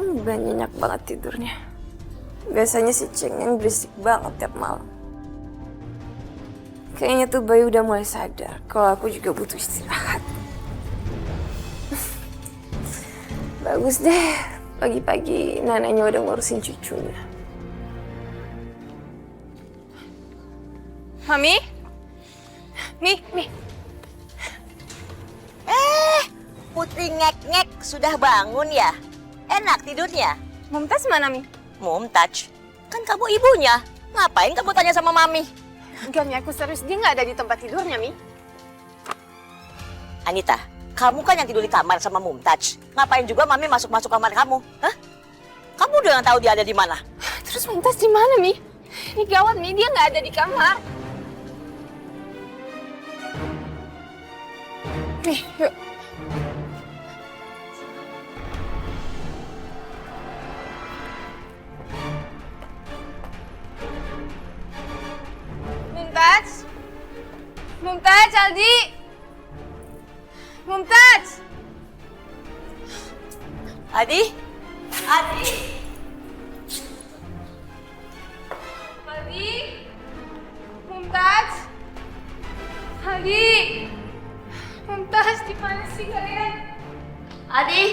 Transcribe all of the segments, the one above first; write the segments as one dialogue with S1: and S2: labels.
S1: Nyenyak banget tidurnya. Biasanya si Cengeng berisik banget tiap malam. Kayaknya tuh Bayu udah mulai sadar kalau aku juga butuh istirahat. Bagus deh, pagi-pagi neneknya udah ngurusin cucunya. Mami? Mi.
S2: Putri ngek-ngek sudah bangun ya? Enak tidurnya?
S1: Mumtaz mana, Mi?
S2: Mumtaz, kan kamu ibunya. Ngapain kamu tanya sama Mami?
S1: Enggak, Mi, aku serius. Dia nggak ada di tempat tidurnya, Mi.
S2: Anita, kamu kan yang tidur di kamar sama Mumtaz. Ngapain juga Mami masuk-masuk kamar kamu? Hah? Kamu udah nggak tahu dia ada di mana?
S1: Terus Mumtaz di mana, Mi? Ini gawat, Mi. Dia nggak ada di kamar. Mi, yuk. Mumtaz, Aldi. Mumtaz.
S2: Adi?
S1: Aldi. Mumtaz. Aldi. Mumtaz, di mana sih kalian?
S2: Adi?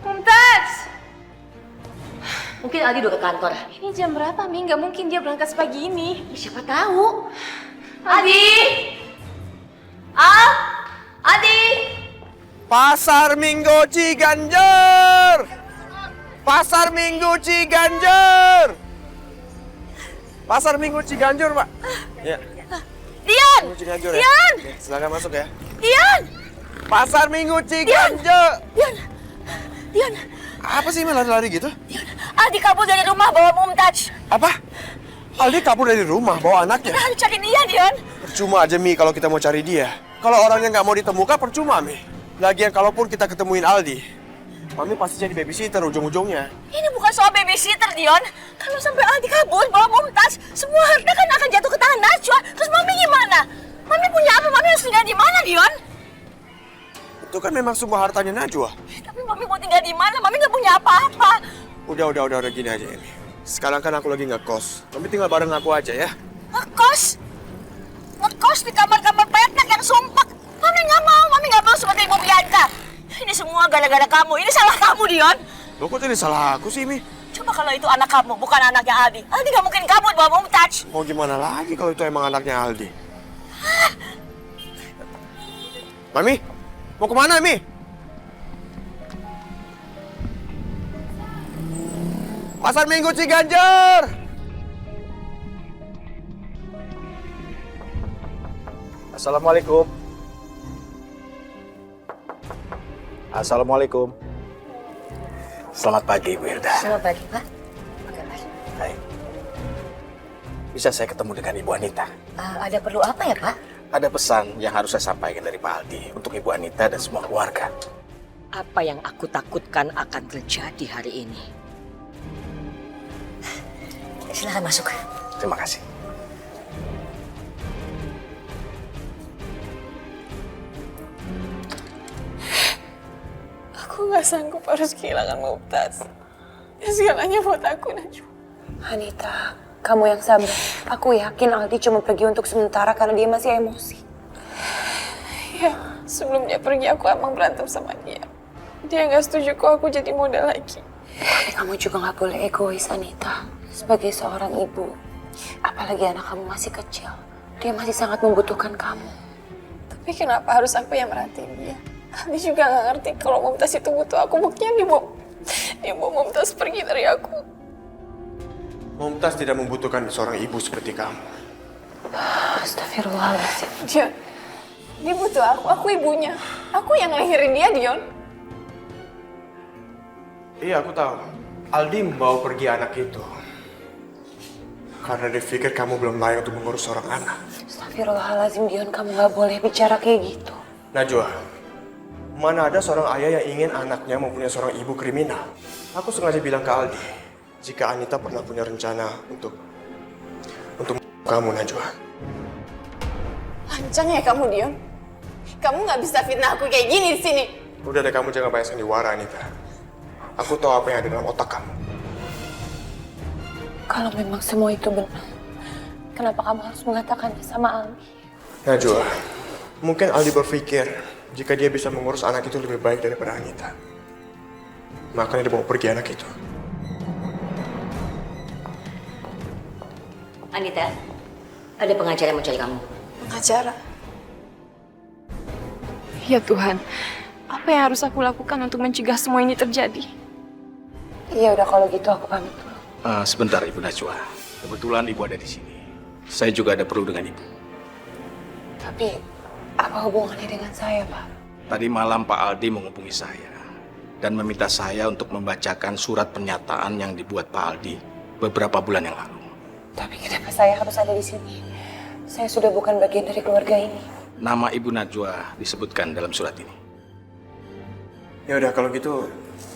S1: Mumtaz.
S2: Mungkin Adi udah ke kantor.
S1: Ini jam berapa, Mi? Nggak mungkin dia berangkat sepagi ini.
S2: Siapa tahu?
S1: Adi!
S2: Adi?
S3: Pasar Minggu Ciganjur. Pasar Minggu Ciganjur. Pasar Minggu Ciganjur, Pak. Ya.
S2: Dian!
S3: Minggu Ciganjur ya.
S2: Dian!
S3: Oke, silakan masuk ya.
S2: Dian!
S3: Pasar Minggu Ciganjur.
S2: Dian!
S3: Apa sih lari-lari gitu?
S2: Adi kabur dari rumah bawa Mumtaz.
S3: Apa? Aldi kabur dari rumah bawa anaknya.
S2: Harus cari dia, Dian.
S3: Percuma aja, Mi, kalau kita mau cari dia. Kalau orangnya nggak mau ditemukan, percuma, Mi. Lagian kalaupun kita ketemuin Aldi, Mami pasti jadi babysitter ujung-ujungnya.
S2: Ini bukan soal babysitter, Dion. Kalau sampai Aldi kabur bawa Mumtaz, semua harta kan akan jatuh ke tangan Najwa. Terus Mami gimana? Mami punya apa? Mami harus tinggal di mana, Dion?
S3: Itu kan memang semua hartanya Najwa.
S2: Tapi Mami mau tinggal di mana? Mami nggak punya apa-apa.
S3: Udah gini aja ini. Sekarang kan aku lagi ngekos. Mami tinggal bareng aku aja ya.
S2: Ngekos? Ngekos di kamar-kamar petak yang sumpek. Mami nggak mau seperti Ibu Bianca. Ini semua gara-gara kamu. Ini salah kamu, Dion.
S3: Loh, kok jadi salah aku sih, Mi?
S2: Coba kalau itu anak kamu, bukan anaknya Aldi. Aldi nggak mungkin kabur bawa Mumtaz.
S3: Mau gimana lagi kalau itu emang anaknya Aldi? Mami, mau kemana, Mi? Pasar Minggu Ciganjur. Assalamualaikum. Assalamualaikum. Selamat pagi, Bu Hilda.
S2: Selamat pagi, Pak.
S3: Hai. Bisa saya ketemu dengan Ibu Anita?
S2: Ada perlu apa ya, Pak?
S3: Ada pesan yang harus saya sampaikan dari Pak Aldi untuk Ibu Anita dan semua keluarga.
S2: Apa yang aku takutkan akan terjadi hari ini. Silahkan masuk.
S3: Terima kasih.
S1: Aku nggak sanggup harus kehilangan Mumtaz. Segalanya buat aku, Najwa. Anita, kamu yang sabar. Aku yakin Aldi cuma pergi untuk sementara karena dia masih emosi. Ya, sebelum dia pergi aku emang berantem sama dia. Dia nggak setuju kok aku jadi model lagi. Tapi kamu juga nggak boleh egois, Anita. Sebagai seorang ibu, apalagi anak kamu masih kecil, dia masih sangat membutuhkan kamu. Tapi kenapa harus aku yang merhatiin dia? Aldi juga nggak ngerti kalau Mumtaz itu butuh aku. Buktinya dia mau Mumtaz pergi dari aku.
S3: Mumtaz tidak membutuhkan seorang ibu seperti kamu.
S1: Astagfirullahaladzim. Dia butuh aku ibunya. Aku yang ngelahirin dia, Dion.
S3: Iya, aku tahu. Aldi membawa pergi anak itu karena dia pikir kamu belum layak untuk mengurus seorang anak.
S1: Astagfirullahaladzim, Dion. Kamu nggak boleh bicara kayak gitu.
S3: Najwa, mana ada seorang ayah yang ingin anaknya mempunyai seorang ibu kriminal. Aku sengaja bilang ke Aldi, jika Anita pernah punya rencana untuk kamu, Najwa.
S1: Lancang ya kamu, Dion. Kamu nggak bisa fitnah aku kayak gini di sini.
S3: Udah deh, kamu jangan banyak sandiwara, Anita. Aku tahu apa yang ada dalam otak kamu.
S1: Kalau memang semua itu benar, kenapa kamu harus mengatakannya sama Aldi?
S3: Najwa, mungkin Aldi berpikir jika dia bisa mengurus anak itu lebih baik daripada Anita. Makanya dia mau pergi anak itu.
S2: Anita, ada pengacara yang mau cari kamu.
S1: Pengacara? Ya Tuhan, apa yang harus aku lakukan untuk mencegah semua ini terjadi? Iya udah kalau gitu aku pamit dulu.
S4: Sebentar Ibu Najwa, kebetulan Ibu ada di sini. Saya juga ada perlu dengan Ibu.
S1: Tapi apa hubungannya dengan saya, Pak?
S4: Tadi malam Pak Aldi menghubungi saya dan meminta saya untuk membacakan surat pernyataan yang dibuat Pak Aldi beberapa bulan yang lalu.
S1: Tapi kenapa saya harus ada di sini? Saya sudah bukan bagian dari keluarga ini.
S4: Nama Ibu Najwa disebutkan dalam surat ini.
S3: Ya udah kalau gitu,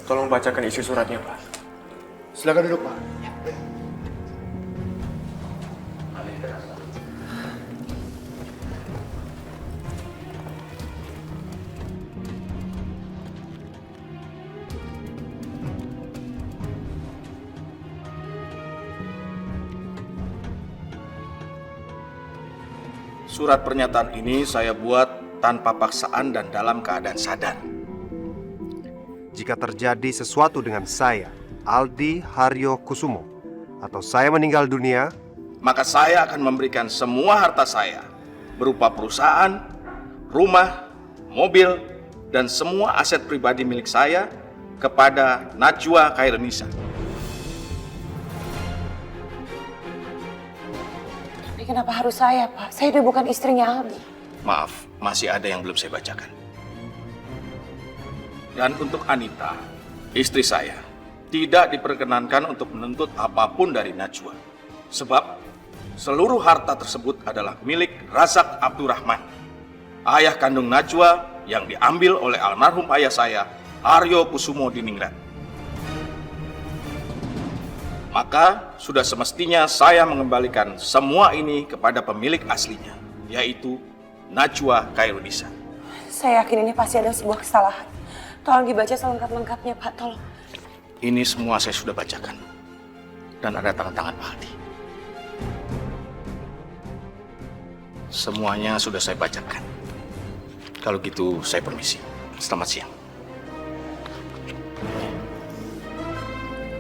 S3: tolong bacakan isi suratnya, Pak. Silakan duduk, Pak.
S4: Surat pernyataan ini saya buat tanpa paksaan dan dalam keadaan sadar.
S5: Jika terjadi sesuatu dengan saya, Aldi Haryo Kusumo, atau saya meninggal dunia,
S4: Maka saya akan memberikan semua harta saya berupa perusahaan, rumah, mobil, dan semua aset pribadi milik saya kepada Najwa Khairunisa.
S1: Tapi kenapa harus saya, Pak? Saya itu bukan istrinya Aldi.
S4: Maaf, masih ada yang belum saya bacakan. Dan untuk Anita, istri saya, tidak diperkenankan untuk menuntut apapun dari Najwa. Sebab seluruh harta tersebut adalah milik Razak Abdurrahman, ayah kandung Najwa yang diambil oleh almarhum ayah saya, Haryo Kusumo Diningrat. Maka sudah semestinya saya mengembalikan semua ini kepada pemilik aslinya, yaitu Najwa Khairunisa.
S1: Saya yakin ini pasti ada sebuah kesalahan. Tolong dibaca selengkap-lengkapnya, Pak. Tolong.
S4: Ini semua saya sudah bacakan. Dan ada tangan-tangan Pak Aldi. Semuanya sudah saya bacakan. Kalau gitu saya permisi. Selamat siang.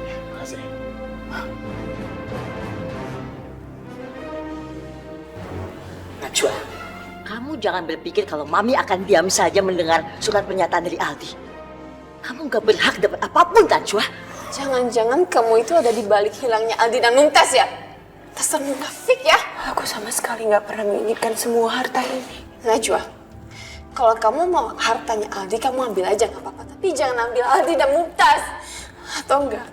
S3: Terima kasih.
S2: Najwa, kamu jangan berpikir kalau Mami akan diam saja mendengar surat pernyataan dari Aldi. Kamu gak berhak dapat apapun, Najwa.
S6: Jangan-jangan kamu itu ada di balik hilangnya Aldi dan Mumtaz ya? Dasar munafik ya?
S1: Aku sama sekali nggak pernah menginginkan semua harta ini.
S6: Najwa, kalau kamu mau hartanya Aldi, kamu ambil aja nggak apa-apa. Tapi jangan ambil Aldi dan Mumtaz. Atau enggak,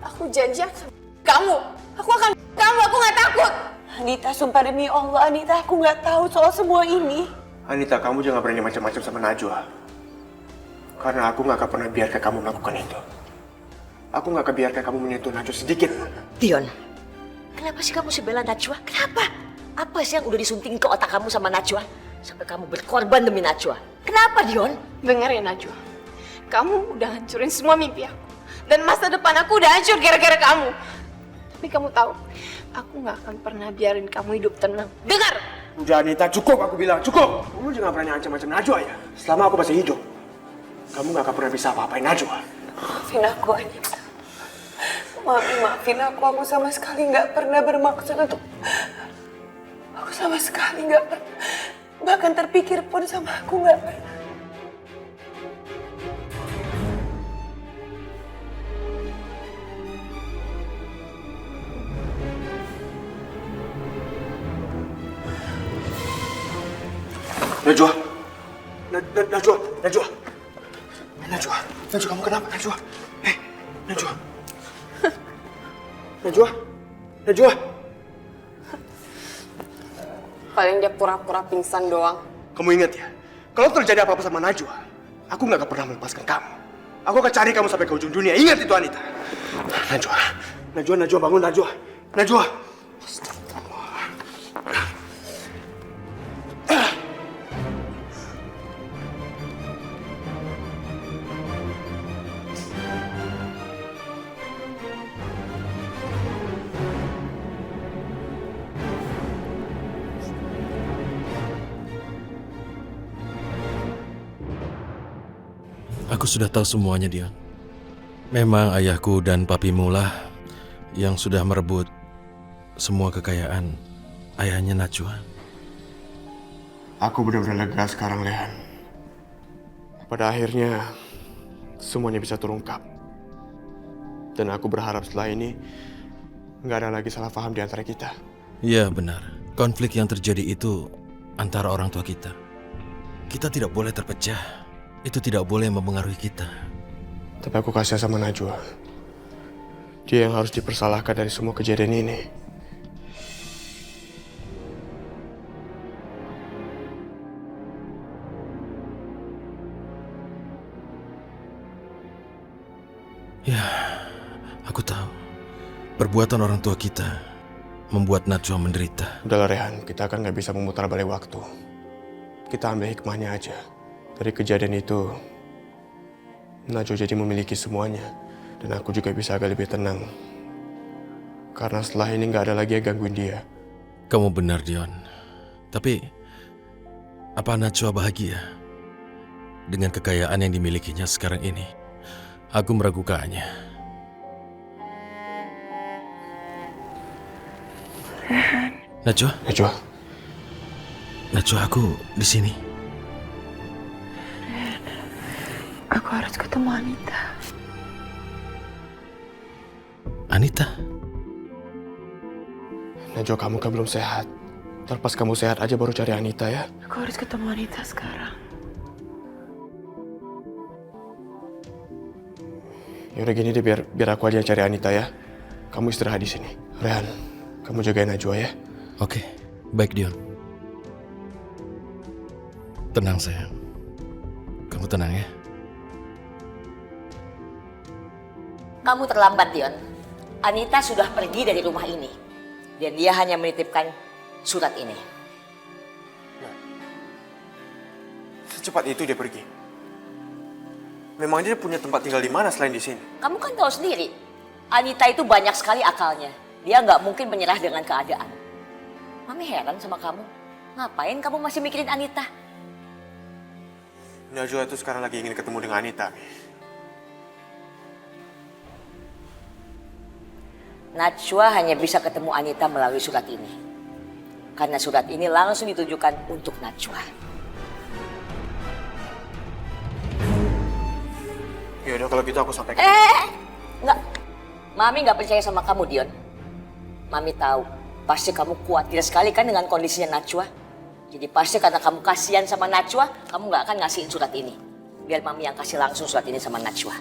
S6: aku janji akan kamu. Aku akan kamu, aku nggak takut.
S1: Anita, sumpah demi Allah, Anita, aku nggak tahu soal semua ini.
S3: Anita, kamu jangan berani macam-macam sama Najwa. Karena aku nggak akan pernah biarkan kamu melakukan itu. Aku nggak akan biarkan kamu menyentuh Najwa sedikit.
S2: Dion, kenapa sih kamu sebela Najwa? Kenapa? Apa sih yang udah disunting ke otak kamu sama Najwa? Sampai kamu berkorban demi Najwa. Kenapa, Dion?
S6: Dengar ya Najwa, kamu udah hancurin semua mimpi aku. Dan masa depan aku udah hancur gara-gara kamu. Tapi kamu tahu, aku nggak akan pernah biarin kamu hidup tenang. Dengar!
S3: Udah Anita, cukup aku bilang, cukup. Kamu jangan berani macam-macam Najwa ya. Selama aku masih hidup, kamu nggak akan pernah bisa apa-apain Najwa.
S1: Maafin aku, Anita. Maafin aku sama sekali nggak pernah bermaksud untuk... Aku sama sekali nggak pernah... Bahkan terpikir pun sama aku nggak pernah.
S3: Najwa, Najwa, kamu kenapa Najwa? Najwa.
S6: Paling dia pura-pura pingsan doang.
S3: Kamu ingat ya, kalau terjadi apa-apa sama Najwa, aku nggak akan pernah melepaskan kamu. Aku akan cari kamu sampai ke ujung dunia. Ingat itu, Anita. Najwa, bangun Najwa.
S7: Aku sudah tahu semuanya, Dion. Memang ayahku dan papimu lah yang sudah merebut semua kekayaan ayahnya Najwa.
S3: Aku benar-benar lega sekarang, Lehan. Pada akhirnya, semuanya bisa terungkap. Dan aku berharap setelah ini, nggak ada lagi salah paham di antara kita.
S7: Ya, benar. Konflik yang terjadi itu antara orang tua kita. Kita tidak boleh terpecah. Itu tidak boleh mempengaruhi kita.
S3: Tapi aku kasihan sama Najwa. Dia yang harus dipersalahkan dari semua kejadian ini.
S7: Ya, aku tahu. Perbuatan orang tua kita membuat Najwa menderita.
S3: Udahlah Rehan, kita kan nggak bisa memutar balik waktu. Kita ambil hikmahnya aja. Dari kejadian itu, Najwa jadi memiliki semuanya. Dan aku juga bisa agak lebih tenang. Karena setelah ini nggak ada lagi yang gangguin dia.
S7: Kamu benar, Dion. Tapi, apa Najwa bahagia dengan kekayaan yang dimilikinya sekarang ini? Aku meragukannya. Najwa?
S3: Najwa,
S7: Najwa, aku di sini.
S1: Aku harus ketemu Anita.
S7: Anita?
S3: Najwa kamu kan belum sehat. Terpas kamu sehat aja baru cari Anita ya.
S1: Aku harus ketemu Anita sekarang.
S3: Ya udah gini deh, biar aku aja yang cari Anita ya. Kamu istirahat di sini. Rehan, kamu jagain Najwa ya.
S7: Oke, baik Dion. Tenang sayang. Kamu tenang ya.
S2: Kamu terlambat, Dion. Anita sudah pergi dari rumah ini. Dan dia hanya menitipkan surat ini.
S3: Secepat itu dia pergi. Memangnya dia punya tempat tinggal di mana selain di sini?
S2: Kamu kan tahu sendiri, Anita itu banyak sekali akalnya. Dia nggak mungkin menyerah dengan keadaan. Mami heran sama kamu. Ngapain kamu masih mikirin Anita?
S3: Najwa itu sekarang lagi ingin ketemu dengan Anita.
S2: Najwa hanya bisa ketemu Anita melalui surat ini. Karena surat ini langsung ditujukan untuk Najwa.
S3: Ya udah kalau gitu aku sampaikan.
S2: Nggak. Mami nggak percaya sama kamu, Dion. Mami tahu, pasti kamu khawatir sekali kan dengan kondisinya Najwa. Jadi pasti karena kamu kasihan sama Najwa, kamu nggak akan ngasihin surat ini. Biar Mami yang kasih langsung surat ini sama Najwa.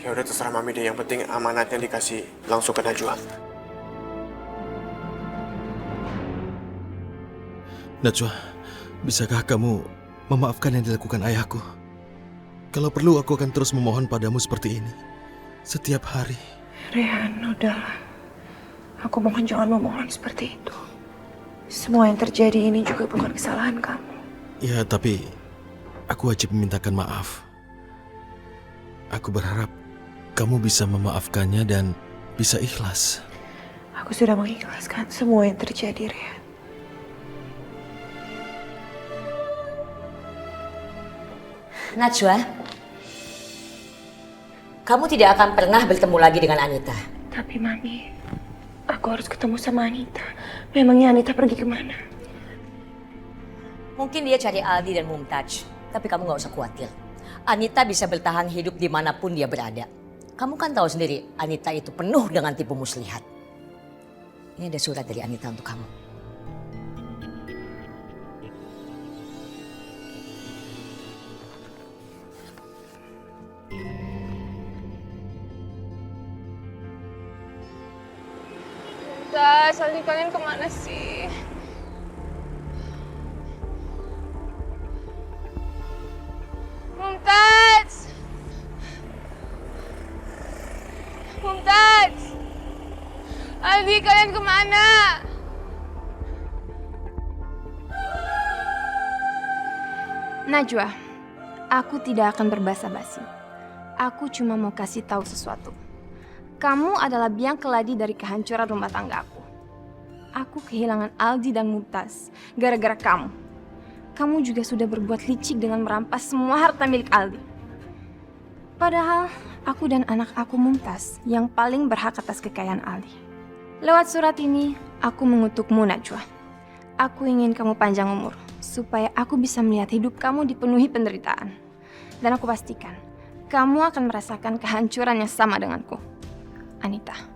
S3: Ya udah terserah Mami deh, yang penting amanatnya dikasih langsung ke Najwa.
S7: Najwa, bisakah kamu memaafkan yang dilakukan ayahku? Kalau perlu aku akan terus memohon padamu seperti ini. Setiap hari.
S1: Rehan, udahlah. Aku mohon jangan memohon seperti itu. Semua yang terjadi ini juga bukan kesalahan kamu.
S7: Ya, tapi aku wajib memintakan maaf. Aku berharap kamu bisa memaafkannya dan bisa ikhlas.
S1: Aku sudah mengikhlaskan semua yang terjadi, Rehan.
S2: Najwa, kamu tidak akan pernah bertemu lagi dengan Anita.
S1: Tapi Mami, aku harus ketemu sama Anita. Memangnya Anita pergi kemana?
S2: Mungkin dia cari Aldi dan Mumtaz, tapi kamu nggak usah khawatir. Anita bisa bertahan hidup dimanapun dia berada. Kamu kan tahu sendiri, Anita itu penuh dengan tipu muslihat. Ini ada surat dari Anita untuk kamu.
S6: Mumtaz, Aldi kalian kemana sih? Mumtaz! Mumtaz! Aldi kalian kemana?
S8: Najwa, aku tidak akan berbasa-basi. Aku cuma mau kasih tahu sesuatu. Kamu adalah biang keladi dari kehancuran rumah tangga aku. Aku kehilangan Aldi dan Mumtaz gara-gara kamu. Kamu juga sudah berbuat licik dengan merampas semua harta milik Aldi. Padahal aku dan anak aku Mumtaz yang paling berhak atas kekayaan Aldi. Lewat surat ini, aku mengutukmu Najwa. Aku ingin kamu panjang umur, supaya aku bisa melihat hidup kamu dipenuhi penderitaan. Dan aku pastikan, kamu akan merasakan kehancuran yang sama denganku. Anita.